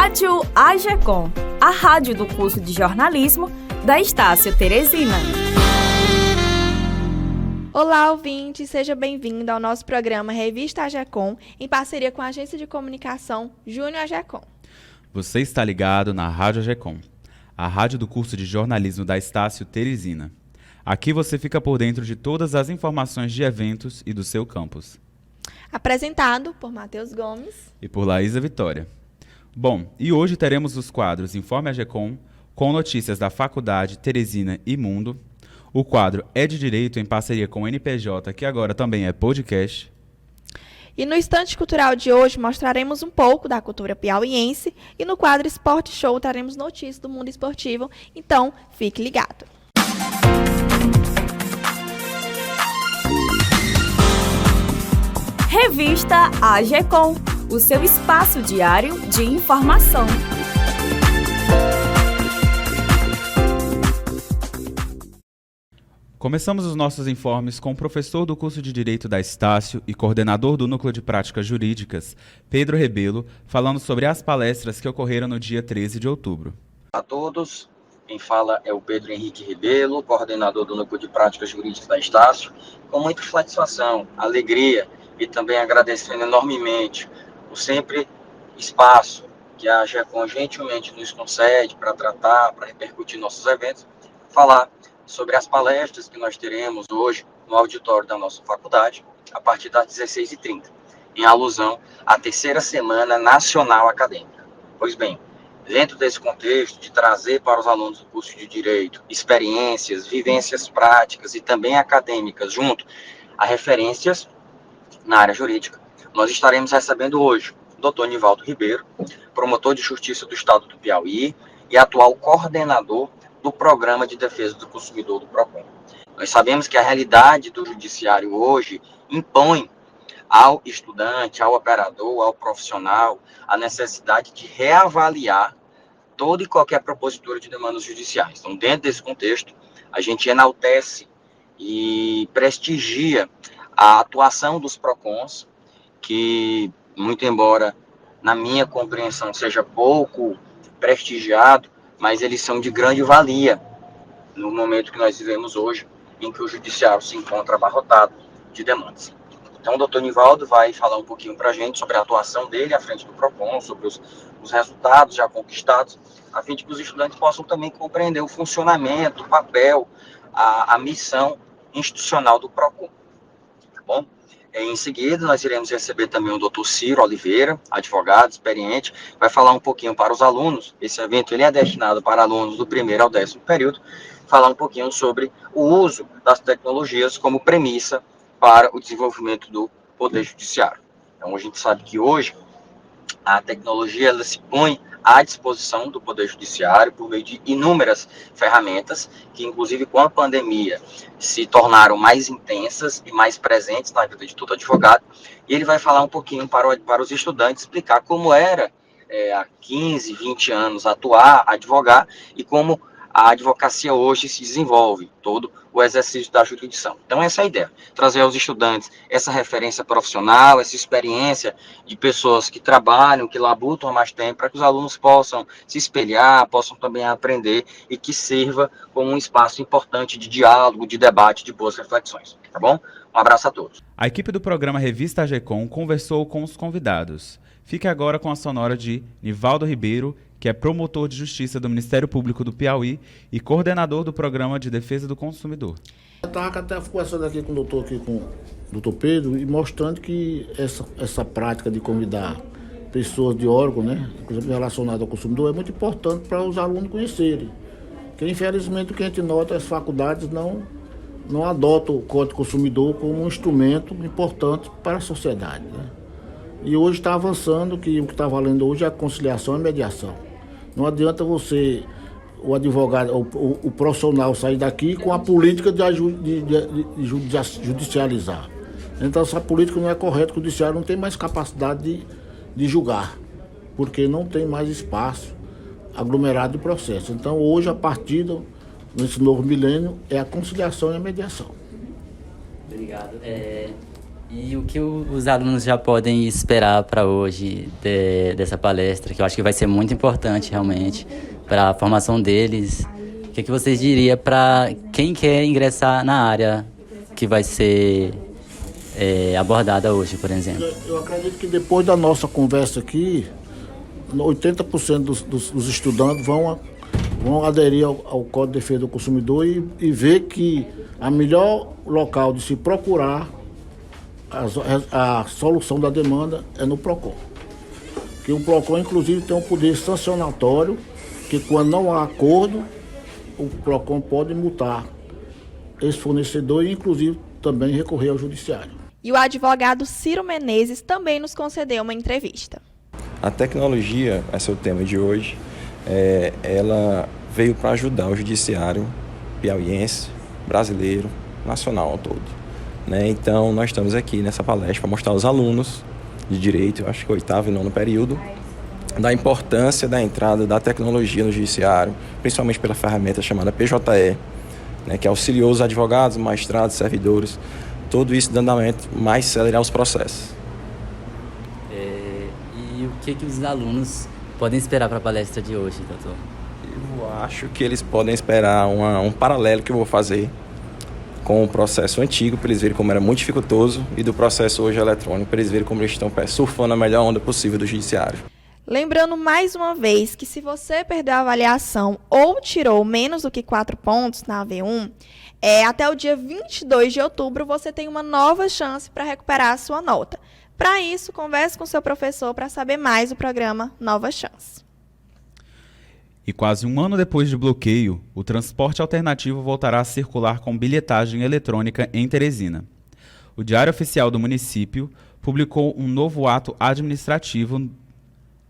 Rádio AGECOM, a rádio do curso de jornalismo da Estácio Teresina. Olá, ouvinte, seja bem-vindo ao nosso programa Revista AGECOM, em parceria com a agência de comunicação Júnior AGECOM. Você está ligado na Rádio AGECOM, a rádio do curso de jornalismo da Estácio Teresina. Aqui você fica por dentro de todas as informações de eventos e do seu campus. Apresentado por Matheus Gomes e por Laísa Vitória. Bom, e hoje teremos os quadros Informe AGECOM, com notícias da Faculdade Teresina e Mundo. O quadro É de Direito em parceria com o NPJ, que agora também é podcast. E no Estante Cultural de hoje mostraremos um pouco da cultura piauiense e no quadro Esporte Show teremos notícias do mundo esportivo, então fique ligado. Revista AGECOM, o seu espaço diário de informação. Começamos os nossos informes com o professor do curso de Direito da Estácio e coordenador do Núcleo de Práticas Jurídicas, Pedro Rebelo, falando sobre as palestras que ocorreram no dia 13 de outubro. Olá a todos, quem fala é o Pedro Henrique Rebelo, coordenador do Núcleo de Práticas Jurídicas da Estácio, com muita satisfação, alegria e também agradecendo enormemente o sempre espaço que a AGECOM gentilmente nos concede para tratar, para repercutir nossos eventos, falar sobre as palestras que nós teremos hoje no auditório da nossa faculdade, a partir das 16h30, em alusão à terceira Semana Nacional Acadêmica. Pois bem, dentro desse contexto de trazer para os alunos do curso de Direito experiências, vivências práticas e também acadêmicas, junto a referências na área jurídica, nós estaremos recebendo hoje o Dr. Nivaldo Ribeiro, promotor de Justiça do Estado do Piauí e atual coordenador do Programa de Defesa do Consumidor do PROCON. Nós sabemos que a realidade do judiciário hoje impõe ao estudante, ao operador, ao profissional, a necessidade de reavaliar toda e qualquer propositura de demandas judiciais. Então, dentro desse contexto, a gente enaltece e prestigia a atuação dos PROCONs, que, muito embora na minha compreensão seja pouco prestigiado, mas eles são de grande valia no momento que nós vivemos hoje, em que o judiciário se encontra abarrotado de demandas. Então, o doutor Nivaldo vai falar um pouquinho para a gente sobre a atuação dele à frente do PROCON, sobre os resultados já conquistados, a fim de que os estudantes possam também compreender o funcionamento, o papel, a missão institucional do PROCON. Tá bom? Em seguida, nós iremos receber também o Dr. Ciro Oliveira, advogado, experiente, vai falar um pouquinho para os alunos. Esse evento ele é destinado para alunos do primeiro ao 10º período, falar um pouquinho sobre o uso das tecnologias como premissa para o desenvolvimento do Poder Judiciário. Então, a gente sabe que hoje a tecnologia ela se põe à disposição do Poder Judiciário por meio de inúmeras ferramentas que, inclusive, com a pandemia, se tornaram mais intensas e mais presentes na vida de todo advogado. E ele vai falar um pouquinho para os estudantes, explicar como era há 15, 20 anos atuar, advogar, e como a advocacia hoje se desenvolve, todo o exercício da jurisdição. Então, essa é a ideia, trazer aos estudantes essa referência profissional, essa experiência de pessoas que trabalham, que labutam há mais tempo, para que os alunos possam se espelhar, possam também aprender e que sirva como um espaço importante de diálogo, de debate, de boas reflexões. Tá bom? Um abraço a todos. A equipe do programa Revista AGECOM conversou com os convidados. Fique agora com a sonora de Nivaldo Ribeiro, que é promotor de justiça do Ministério Público do Piauí e coordenador do Programa de Defesa do Consumidor. Eu estava até conversando aqui com o doutor, com o doutor Pedro, e mostrando que essa prática de convidar pessoas de órgão, né, inclusive relacionadas ao consumidor, é muito importante para os alunos conhecerem. Porque, infelizmente, o que a gente nota, as faculdades não adotam o Código Consumidor como um instrumento importante para a sociedade, né? E hoje está avançando, que o que está valendo hoje é a conciliação e a mediação. Não adianta o advogado, o profissional sair daqui com a política de judicializar. Então essa política não é correta, o judiciário não tem mais capacidade de julgar, porque não tem mais espaço aglomerado de processo. Então hoje a partida, nesse novo milênio, é a conciliação e a mediação. Obrigado. E o que os alunos já podem esperar para hoje dessa palestra, que eu acho que vai ser muito importante realmente para a formação deles? O que vocês diriam para quem quer ingressar na área que vai ser abordada hoje, por exemplo? Eu acredito que depois da nossa conversa aqui, 80% dos estudantes vão aderir ao Código de Defesa do Consumidor e ver que a melhor local de se procurar a solução da demanda é no PROCON. Que o PROCON, inclusive, tem um poder sancionatório, que quando não há acordo, o PROCON pode multar esse fornecedor e, inclusive, também recorrer ao judiciário. E o advogado Ciro Menezes também nos concedeu uma entrevista. A tecnologia, esse é o tema de hoje, ela veio para ajudar o judiciário piauiense, brasileiro, nacional ao todo. Então, nós estamos aqui nessa palestra para mostrar aos alunos de direito, eu acho que 8º e 9º período, da importância da entrada da tecnologia no judiciário, principalmente pela ferramenta chamada PJE, que auxiliou os advogados, magistrados, servidores, tudo isso dando andamento mais célere aos processos. E o que os alunos podem esperar para a palestra de hoje, doutor? Eu acho que eles podem esperar um paralelo que eu vou fazer com o processo antigo, para eles verem como era muito dificultoso, e do processo hoje eletrônico, para eles verem como eles estão surfando a melhor onda possível do judiciário. Lembrando mais uma vez que se você perdeu a avaliação ou tirou menos do que 4 pontos na AV1, até o dia 22 de outubro você tem uma nova chance para recuperar a sua nota. Para isso, converse com seu professor para saber mais do programa Nova Chance. E quase um ano depois de bloqueio, o transporte alternativo voltará a circular com bilhetagem eletrônica em Teresina. O Diário Oficial do município publicou um novo ato administrativo.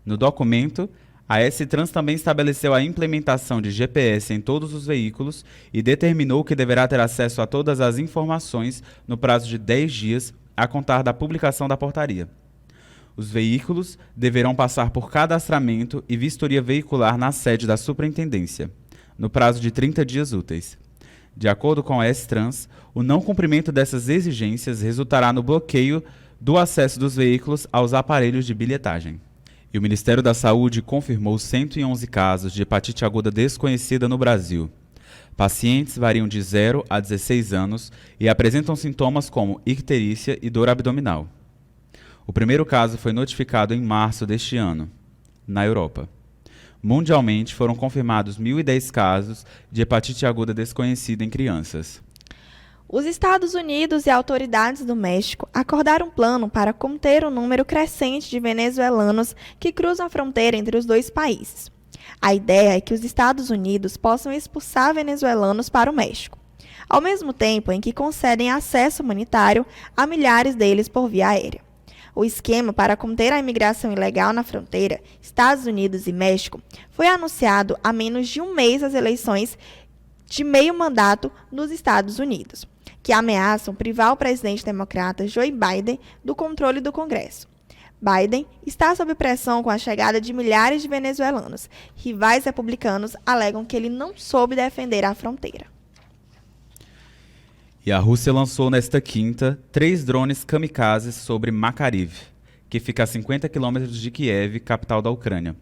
No documento, a S-Trans também estabeleceu a implementação de GPS em todos os veículos e determinou que deverá ter acesso a todas as informações no prazo de 10 dias a contar da publicação da portaria. Os veículos deverão passar por cadastramento e vistoria veicular na sede da superintendência, no prazo de 30 dias úteis. De acordo com a S-Trans, o não cumprimento dessas exigências resultará no bloqueio do acesso dos veículos aos aparelhos de bilhetagem. E o Ministério da Saúde confirmou 111 casos de hepatite aguda desconhecida no Brasil. Pacientes variam de 0 a 16 anos e apresentam sintomas como icterícia e dor abdominal. O primeiro caso foi notificado em março deste ano, na Europa. Mundialmente, foram confirmados 1.010 casos de hepatite aguda desconhecida em crianças. Os Estados Unidos e autoridades do México acordaram um plano para conter o número crescente de venezuelanos que cruzam a fronteira entre os dois países. A ideia é que os Estados Unidos possam expulsar venezuelanos para o México, ao mesmo tempo em que concedem acesso humanitário a milhares deles por via aérea. O esquema para conter a imigração ilegal na fronteira Estados Unidos e México foi anunciado há menos de um mês das eleições de meio mandato nos Estados Unidos, que ameaçam privar o presidente democrata Joe Biden do controle do Congresso. Biden está sob pressão com a chegada de milhares de venezuelanos. Rivais republicanos alegam que ele não soube defender a fronteira. E a Rússia lançou nesta quinta 3 drones kamikazes sobre Makariv, que fica a 50 quilômetros de Kiev, capital da Ucrânia.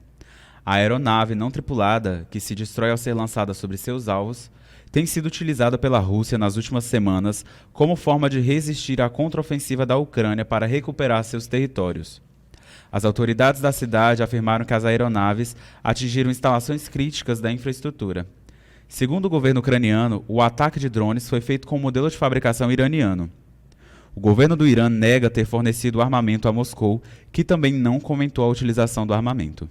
A aeronave não tripulada, que se destrói ao ser lançada sobre seus alvos, tem sido utilizada pela Rússia nas últimas semanas como forma de resistir à contraofensiva da Ucrânia para recuperar seus territórios. As autoridades da cidade afirmaram que as aeronaves atingiram instalações críticas da infraestrutura. Segundo o governo ucraniano, o ataque de drones foi feito com um modelo de fabricação iraniano. O governo do Irã nega ter fornecido armamento a Moscou, que também não comentou a utilização do armamento.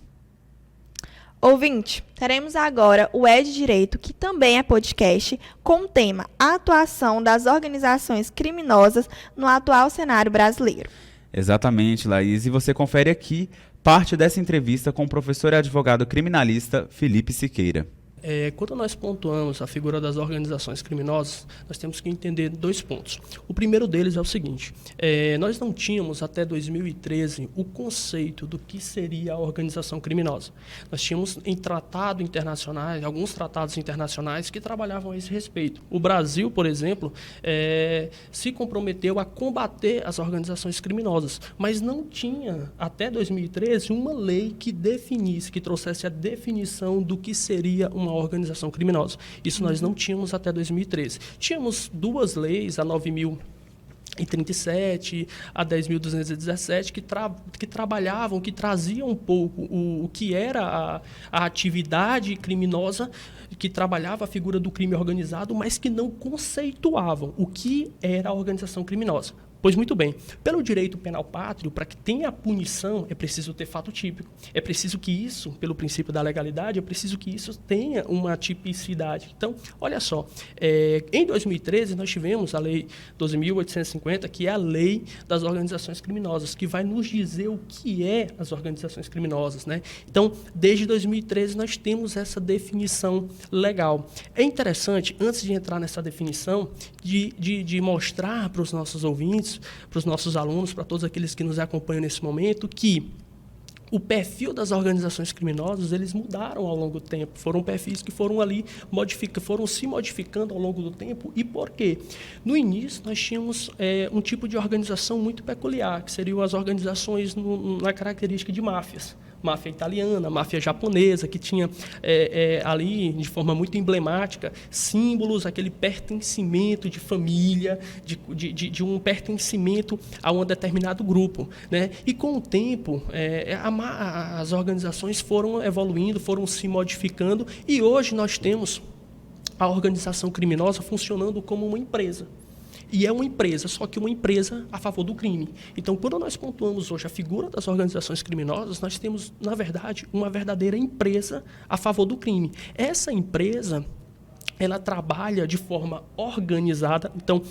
Ouvinte, teremos agora o É de Direito, que também é podcast, com o tema A atuação das organizações criminosas no atual cenário brasileiro. Exatamente, Laís, e você confere aqui parte dessa entrevista com o professor e advogado criminalista Felipe Siqueira. Quando nós pontuamos a figura das organizações criminosas, nós temos que entender 2 pontos. O primeiro deles é o seguinte: nós não tínhamos até 2013 o conceito do que seria a organização criminosa. Nós tínhamos em tratados internacionais, alguns tratados internacionais que trabalhavam a esse respeito. O Brasil, por exemplo, se comprometeu a combater as organizações criminosas, mas não tinha até 2013 uma lei que definisse, que trouxesse a definição do que seria uma organização criminosa. Isso nós não tínhamos até 2013. Tínhamos 2 leis, a 9.037, a 10.217, que trabalhavam, que traziam um pouco o que era a atividade criminosa, que trabalhava a figura do crime organizado, mas que não conceituavam o que era a organização criminosa. Pois muito bem, pelo direito penal pátrio, para que tenha a punição, é preciso ter fato típico. É preciso que isso, pelo princípio da legalidade, é preciso que isso tenha uma tipicidade. Então, olha só, em 2013 nós tivemos a Lei 12.850, que é a Lei das Organizações Criminosas, que vai nos dizer o que é as organizações criminosas, né? Então, desde 2013 nós temos essa definição legal. É interessante, antes de entrar nessa definição, de mostrar para os nossos ouvintes, para os nossos alunos, para todos aqueles que nos acompanham nesse momento, que o perfil das organizações criminosas, eles mudaram ao longo do tempo. Foram perfis que foram ali, foram se modificando ao longo do tempo. E por quê? No início, nós tínhamos um tipo de organização muito peculiar, que seriam as organizações na característica de máfias. Máfia italiana, máfia japonesa, que tinha ali, de forma muito emblemática, símbolos, aquele pertencimento de família, de um pertencimento a um determinado grupo, né? E com o tempo, as organizações foram evoluindo, foram se modificando, e hoje nós temos a organização criminosa funcionando como uma empresa. E é uma empresa, só que uma empresa a favor do crime. Então, quando nós pontuamos hoje a figura das organizações criminosas, nós temos, na verdade, uma verdadeira empresa a favor do crime. Essa empresa, ela trabalha de forma organizada. Então,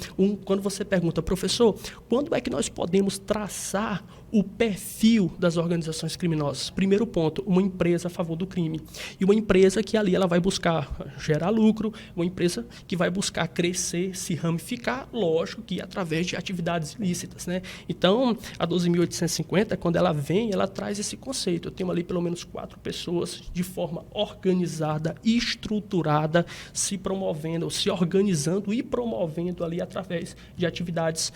quando você pergunta, professor, quando é que nós podemos traçar o perfil das organizações criminosas? Primeiro ponto, uma empresa a favor do crime. E uma empresa que ali ela vai buscar gerar lucro, uma empresa que vai buscar crescer, se ramificar, lógico que através de atividades ilícitas, né? Então, a 12.850, quando ela vem, ela traz esse conceito. Eu tenho ali pelo menos 4 pessoas de forma organizada, estruturada, se promovendo, se organizando e promovendo ali através de atividades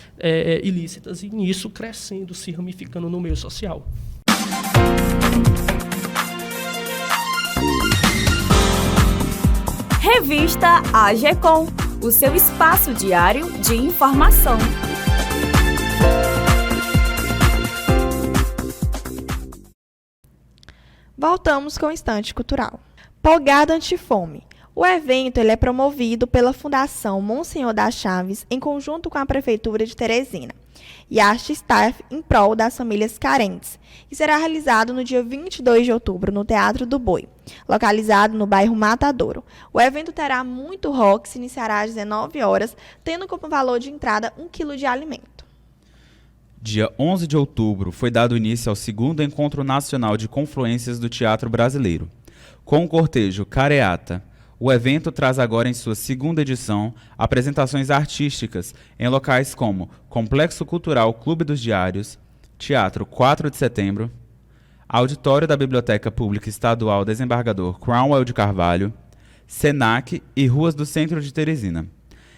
ilícitas, e nisso crescendo, se ramificando no meio social. Revista AGECOM, o seu espaço diário de informação. Voltamos com o Instante Cultural. Pogada Antifome. O evento é promovido pela Fundação Monsenhor das Chaves, em conjunto com a Prefeitura de Teresina, e a Arte Staff em prol das famílias carentes, e será realizado no dia 22 de outubro, no Teatro do Boi, localizado no bairro Matadouro. O evento terá muito rock, se iniciará às 19 horas, tendo como valor de entrada 1 quilo de alimento. Dia 11 de outubro foi dado início ao 2º Encontro Nacional de Confluências do Teatro Brasileiro. Com o cortejo Careata, o evento traz agora em sua 2ª edição apresentações artísticas em locais como Complexo Cultural Clube dos Diários, Teatro 4 de Setembro, Auditório da Biblioteca Pública Estadual Desembargador Cromwell de Carvalho, Senac e ruas do centro de Teresina.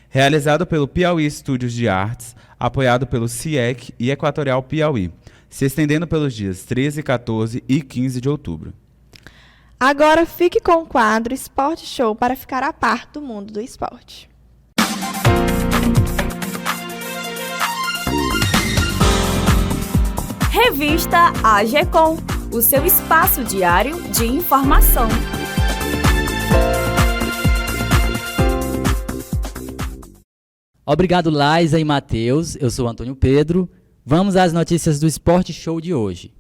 Realizado pelo Piauí Estúdios de Artes, apoiado pelo CIEC e Equatorial Piauí, se estendendo pelos dias 13, 14 e 15 de outubro. Agora fique com o quadro Esporte Show para ficar a par do mundo do esporte. Revista AGECOM, o seu espaço diário de informação. Obrigado, Laisa e Matheus. Eu sou Antônio Pedro. Vamos às notícias do Esporte Show de hoje.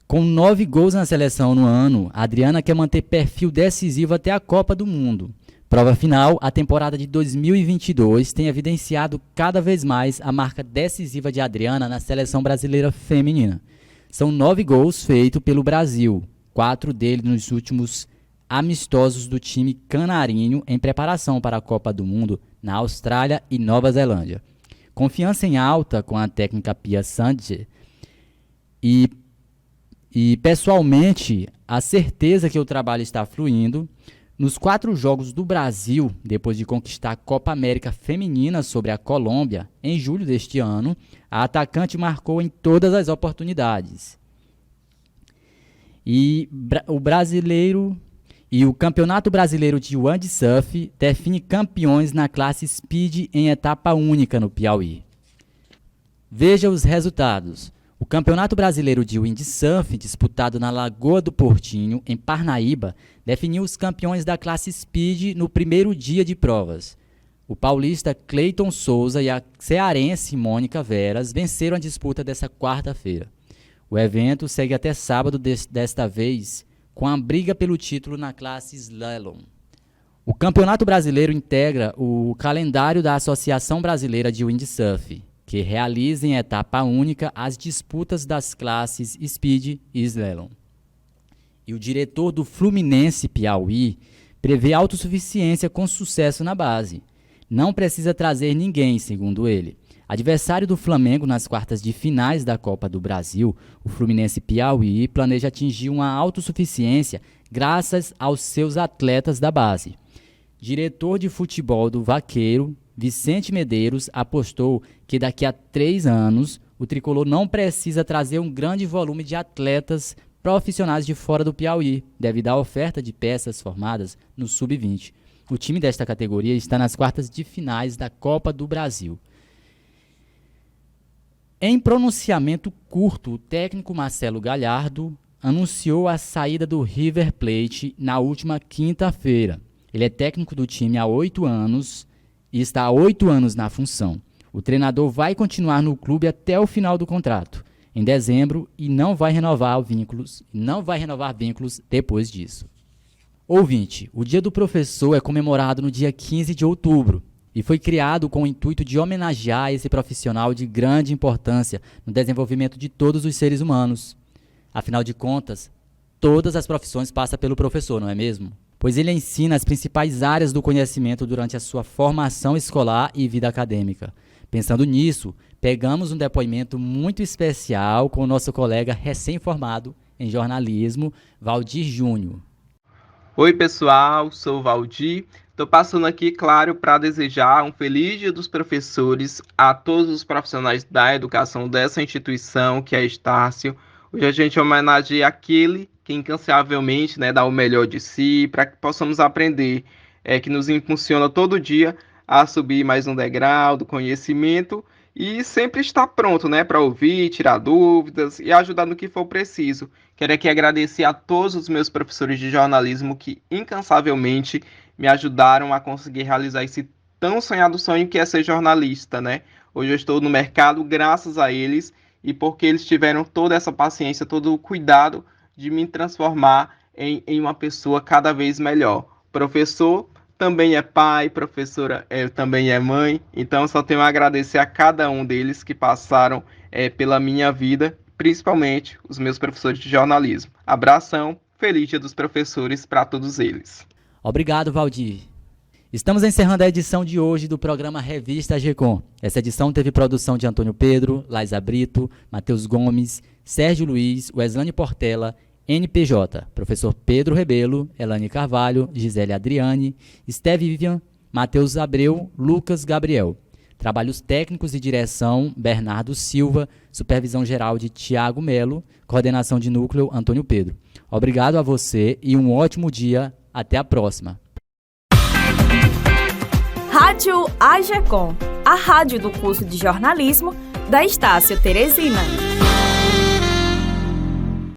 Com 9 gols na seleção no ano, a Adriana quer manter perfil decisivo até a Copa do Mundo. Prova final, a temporada de 2022 tem evidenciado cada vez mais a marca decisiva de Adriana na seleção brasileira feminina. São 9 gols feitos pelo Brasil, 4 deles nos últimos amistosos do time canarinho em preparação para a Copa do Mundo na Austrália e Nova Zelândia. Confiança em alta com a técnica Pia Sanchez e pessoalmente, a certeza que o trabalho está fluindo. Nos 4 jogos do Brasil, depois de conquistar a Copa América Feminina sobre a Colômbia, em julho deste ano, a atacante marcou em todas as oportunidades. E o Campeonato Brasileiro de Windsurf define campeões na classe Speed em etapa única no Piauí. Veja os resultados. O Campeonato Brasileiro de Windsurf, disputado na Lagoa do Portinho, em Parnaíba, definiu os campeões da classe Speed no primeiro dia de provas. O paulista Cleiton Souza e a cearense Mônica Veras venceram a disputa dessa quarta-feira. O evento segue até sábado, desta vez, com a briga pelo título na classe Slalom. O Campeonato Brasileiro integra o calendário da Associação Brasileira de Windsurf, que realiza em etapa única as disputas das classes Speed e Slalom. E o diretor do Fluminense Piauí prevê autossuficiência com sucesso na base. Não precisa trazer ninguém, segundo ele. Adversário do Flamengo nas quartas de finais da Copa do Brasil, o Fluminense Piauí planeja atingir uma autossuficiência graças aos seus atletas da base. Diretor de futebol do Vaqueiro, Vicente Medeiros, apostou que daqui a 3 anos o tricolor não precisa trazer um grande volume de atletas profissionais de fora do Piauí, devido à oferta de peças formadas no Sub-20. O time desta categoria está nas quartas de finais da Copa do Brasil. Em pronunciamento curto, o técnico Marcelo Galhardo anunciou a saída do River Plate na última quinta-feira. Ele é técnico do time há 8 anos e está há 8 anos na função. O treinador vai continuar no clube até o final do contrato, em dezembro, e não vai renovar vínculos depois disso. Ouvinte, o Dia do Professor é comemorado no dia 15 de outubro e foi criado com o intuito de homenagear esse profissional de grande importância no desenvolvimento de todos os seres humanos. Afinal de contas, todas as profissões passam pelo professor, não é mesmo? Pois ele ensina as principais áreas do conhecimento durante a sua formação escolar e vida acadêmica. Pensando nisso, pegamos um depoimento muito especial com o nosso colega recém-formado em jornalismo, Valdir Júnior. Oi pessoal, sou o Valdir. Estou passando aqui, claro, para desejar um feliz Dia dos Professores a todos os profissionais da educação dessa instituição, que é a Estácio. Hoje a gente homenageia aquele que incansavelmente dá o melhor de si, para que possamos aprender, que nos impulsiona todo dia a subir mais um degrau do conhecimento e sempre estar pronto para ouvir, tirar dúvidas e ajudar no que for preciso. Quero aqui agradecer a todos os meus professores de jornalismo que incansavelmente me ajudaram a conseguir realizar esse tão sonhado sonho que é ser jornalista, Hoje eu estou no mercado graças a eles e porque eles tiveram toda essa paciência, todo o cuidado de me transformar em uma pessoa cada vez melhor. Professor também é pai, professora também é mãe, então só tenho a agradecer a cada um deles que passaram pela minha vida, principalmente os meus professores de jornalismo. Abração, feliz Dia dos Professores para todos eles. Obrigado, Valdir. Estamos encerrando a edição de hoje do programa Revista AGECOM. Essa edição teve produção de Antônio Pedro, Laisa Brito, Matheus Gomes, Sérgio Luiz, Weslane Portela, NPJ, professor Pedro Rebelo, Elane Carvalho, Gisele Adriane, Esteve Vivian, Matheus Abreu, Lucas Gabriel. Trabalhos técnicos e direção, Bernardo Silva, supervisão geral de Tiago Melo, coordenação de núcleo, Antônio Pedro. Obrigado a você e um ótimo dia. Até a próxima. Rádio AGECOM, a rádio do curso de jornalismo da Estácio Teresina.